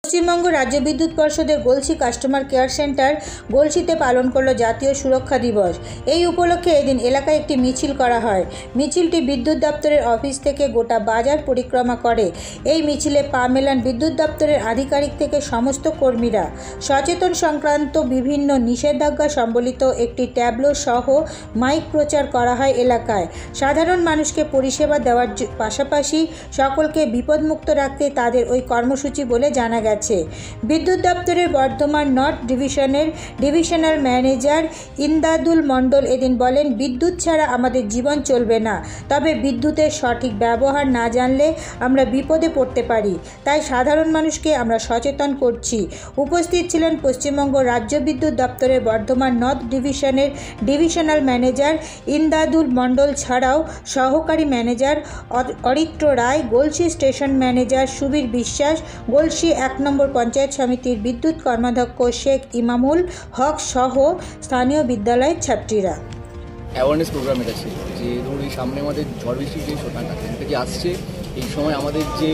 পশ্চিমবঙ্গ রাজ্য বিদ্যুৎ পর্ষদের গলসি কাস্টমার কেয়ার সেন্টার গলসিতে পালন করল জাতীয় সুরক্ষা দিবস। এই উপলক্ষে এদিন এলাকায় একটি মিছিল করা হয়। মিছিলটি বিদ্যুৎ দপ্তরের অফিস থেকে গোটা বাজার পরিক্রমা করে। এই মিছিলে পা মেলান বিদ্যুৎ দপ্তরের আধিকারিক থেকে সমস্ত কর্মীরা। সচেতন সংক্রান্ত বিভিন্ন নিষেধাজ্ঞা সম্বলিত একটি ট্যাবলো সহ মাইক প্রচার করা হয় এলাকায়। সাধারণ মানুষকে পরিষেবা দেওয়ার পাশাপাশি সকলকে বিপদমুক্ত রাখতে তাদের ওই কর্মসূচি বলে জানা গেছে। বিদ্যুৎ দপ্তরের বর্ধমান নর্থ ডিভিশনের ডিভিশনাল ম্যানেজার ইন্দাদুল মণ্ডল এদিন বলেন, বিদ্যুৎ ছাড়া আমাদের জীবন চলবে না, তবে বিদ্যুতের সঠিক ব্যবহার না জানলে আমরা বিপদে পড়তে পারি। তাই সাধারণ মানুষকে আমরা সচেতন করছি। উপস্থিত ছিলেন পশ্চিমবঙ্গ রাজ্য বিদ্যুৎ দপ্তরের বর্ধমান নর্থ ডিভিশনের ডিভিশনাল ম্যানেজার ইন্দাদুল মণ্ডল ছাড়াও সহকারী ম্যানেজার অরিত্র রায়, গলসি স্টেশন ম্যানেজার সুবীর বিশ্বাস, গলসি 1 নম্বর পঞ্চায়েত সমিতির বিদ্যুৎ কর্মাধ্যক্ষ শেখ ইমামুল হক সহ স্থানীয় বিদ্যালয়ের ছাত্রীরা। অ্যাওয়ারনেস প্রোগ্রাম এটা ছিল যে ধরুন এই সামনে আমাদের ঝড় বৃষ্টির যে শোনাটা যে আসছে, এই সময় আমাদের যে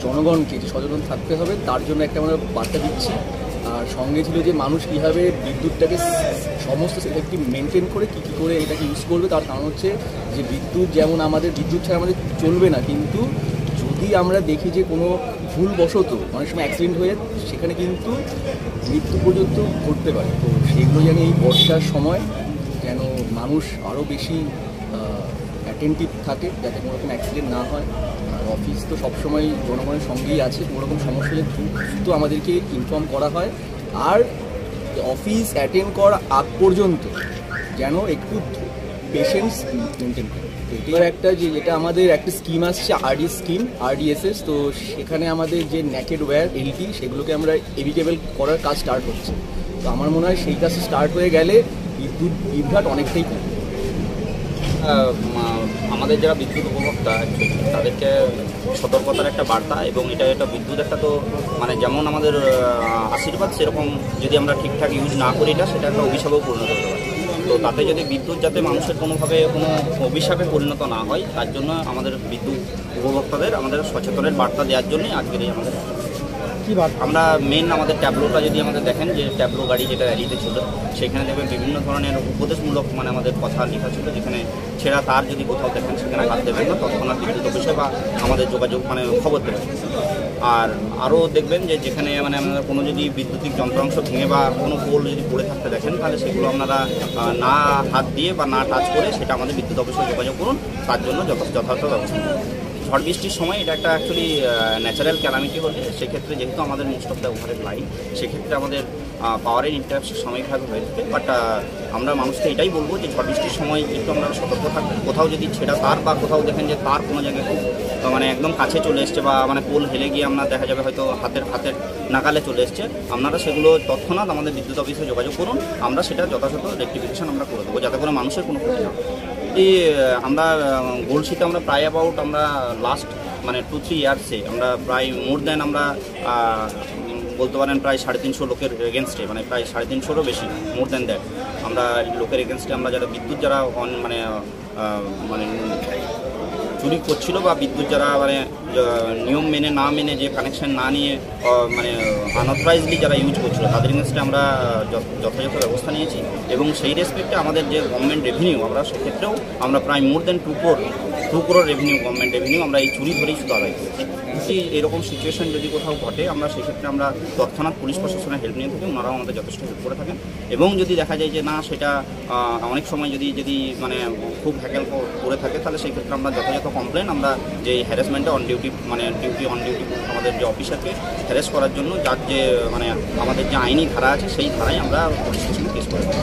জনগণকে যে সচেতন থাকতে হবে তার জন্য একটা আমরা বার্তা দিচ্ছি। আর সঙ্গে ছিল যে মানুষ কীভাবে বিদ্যুৎটাকে সমস্ত সেক্টর মেনটেন করে কী করে এটাকে ইউজ করবে। তার কারণ হচ্ছে যে বিদ্যুৎ যেমন আমাদের বিদ্যুৎ ছাড়া আমাদের চলবে না, কিন্তু যদি আমরা দেখি যে কোনো ভুলবশত অনেক সময় অ্যাক্সিডেন্ট হয়ে সেখানে কিন্তু মৃত্যু পর্যন্ত ঘটতে পারে। তো সেগুলো যেন এই বর্ষার সময় যেন মানুষ আরও বেশি অ্যাটেন্টিভ থাকে যাতে কোনো রকম অ্যাক্সিডেন্ট না হয়। আর অফিস তো সবসময় জনগণের সঙ্গেই আছে, কোনো রকম সমস্যা হলে দ্রুত আমাদেরকে ইনফর্ম করা হয়। আর অফিস অ্যাটেন্ড করার আগ পর্যন্ত যেন একটু পেশেন্স মেনটেন করে। এটাই একটা যেটা আমাদের একটা স্কিম আসছে আরডিএসএস, তো সেখানে আমাদের যে নেকেড ওয়্যার এলটি সেগুলোকে আমরা এভিটেবল করার কাজ স্টার্ট হচ্ছে। তো আমার মনে হয় সেই কাজ স্টার্ট হয়ে গেলে বিদ্যুৎ বিভ্রাট অনেকটাই কমবে। আমাদের যারা বিদ্যুৎ উপভোক্তা তাদেরকে সতর্কতার একটা বার্তা, এবং এটা বিদ্যুৎ একটা তো যেমন আমাদের আশীর্বাদ, সেরকম যদি আমরা ঠিকঠাক ইউজ না করি সেটা একটা অভিশাপেও পরিণত হতে পারে। তো তাতে যদি বিদ্যুৎ যাতে মানুষের কোনোভাবে কোনো অভিশাপে পরিণত না হয় তার জন্য আমাদের বিদ্যুৎ উপভোক্তাদের আমাদের সচেতনের বার্তা দেওয়ার জন্যই আজকের এই আমাদের আমরা মেন আমাদের ট্যাবলোটা যদি আমাদের দেখেন যে ট্যাবলো গাড়ি যেটা র্যালিতে ছিল সেখানে দেখবেন বিভিন্ন ধরনের উপদেশমূলক আমাদের কথা লেখা ছিল, যেখানে ছেঁড়া তার যদি কোথাও দেখেন সেখানে হাত দেবেন না, তৎক্ষণাৎ বিদ্যুৎ অফিসে বা আমাদের যোগাযোগ খবর দেবেন। আর আরও দেখবেন যে যেখানে আপনারা কোনো যদি বৈদ্যুতিক যন্ত্রাংশ ভেঙে বা কোনো পোল যদি পড়ে থাকতে দেখেন তাহলে সেগুলো আপনারা না হাত দিয়ে বা না টাচ করে সেটা আমাদের বিদ্যুৎ অফিসে যোগাযোগ করুন, তার জন্য যথাযথ ব্যবস্থা। ঝড় বৃষ্টির সময় এটা একটা অ্যাকচুয়ালি ন্যাচারাল ক্যালামিটি হলে সেক্ষেত্রে যেহেতু আমাদের মোস্ট অফ দ্য ওভারের লাইন, সেক্ষেত্রে আমাদের পাওয়ারের ইন্টারাপশন সাময়িকভাবে হয়ে থাকে। বাট আমরা মানুষকে এটাই বলবো যে ঝড় বৃষ্টির সময় একটু আমরা সতর্ক থাকবেন। কোথাও যদি ছেঁড়া তার বা কোথাও দেখেন যে তার কোনো জায়গায় খুব একদম কাছে চলে এসছে বা পোল হেলে গিয়ে আমরা দেখা যাবে হয়তো হাতের নাগালে চলে এসছে, আপনারা সেগুলো তৎক্ষণাৎ আমাদের বিদ্যুৎ অফিসে যোগাযোগ করুন, আমরা সেটা যথাযথ রেকটিফিকেশন আমরা করে দেবো যাতে করে মানুষের কোনো ক্ষতি না হয়। এই আমরা গলসিতে আমরা প্রায় অ্যাবাউট আমরা লাস্ট 2-3 ইয়ার্সে আমরা প্রায় মোর দেন আমরা বলতে পারেন প্রায় 350 লোকের এগেনস্টে প্রায় 350-রও বেশি মোর দেন দ্যাট আমরা লোকের এগেনস্টে আমরা যারা বিদ্যুৎ যারা চুরি করছিল বা বিদ্যুৎ যারা নিয়ম মেনে না মেনে যে কানেকশন না নিয়ে আনঅথরাইজলি যারা ইউজ করছিল তাদের এগেনস্টে আমরা যথাযথ ব্যবস্থা নিয়েছি। এবং সেই রেসপেক্টে আমাদের যে গভর্নমেন্ট রেভিনিউ আমরা সেক্ষেত্রেও আমরা প্রায় মোর দেন 2 crore রেভিনিউ, গভর্নমেন্ট রেভিনিউ আমরা এই চুরি ধরেই শুধু আদায় করেছি। এরকম সিচুয়েশন যদি কোথাও ঘটে আমরা সেক্ষেত্রে আমরা তৎক্ষণাৎ পুলিশ প্রশাসনের হেল্প নিয়ে থাকি, ওনারাও আমাদের যথেষ্ট হেল্প করে থাকেন। এবং যদি দেখা যায় যে না সেটা অনেক সময় যদি খুব হ্যাকেল করে থাকে তাহলে সেই ক্ষেত্রে আমরা যথাযথ কমপ্লেন আমরা যে হ্যারাসমেন্টে অন ডিউটি আমাদের যে অফিসারকে হ্যারাস করার জন্য যার যে আমাদের যে আইনি ধারা আছে সেই ধারায় আমরা পুলিশ স্টেশনে কেস করে থাকি।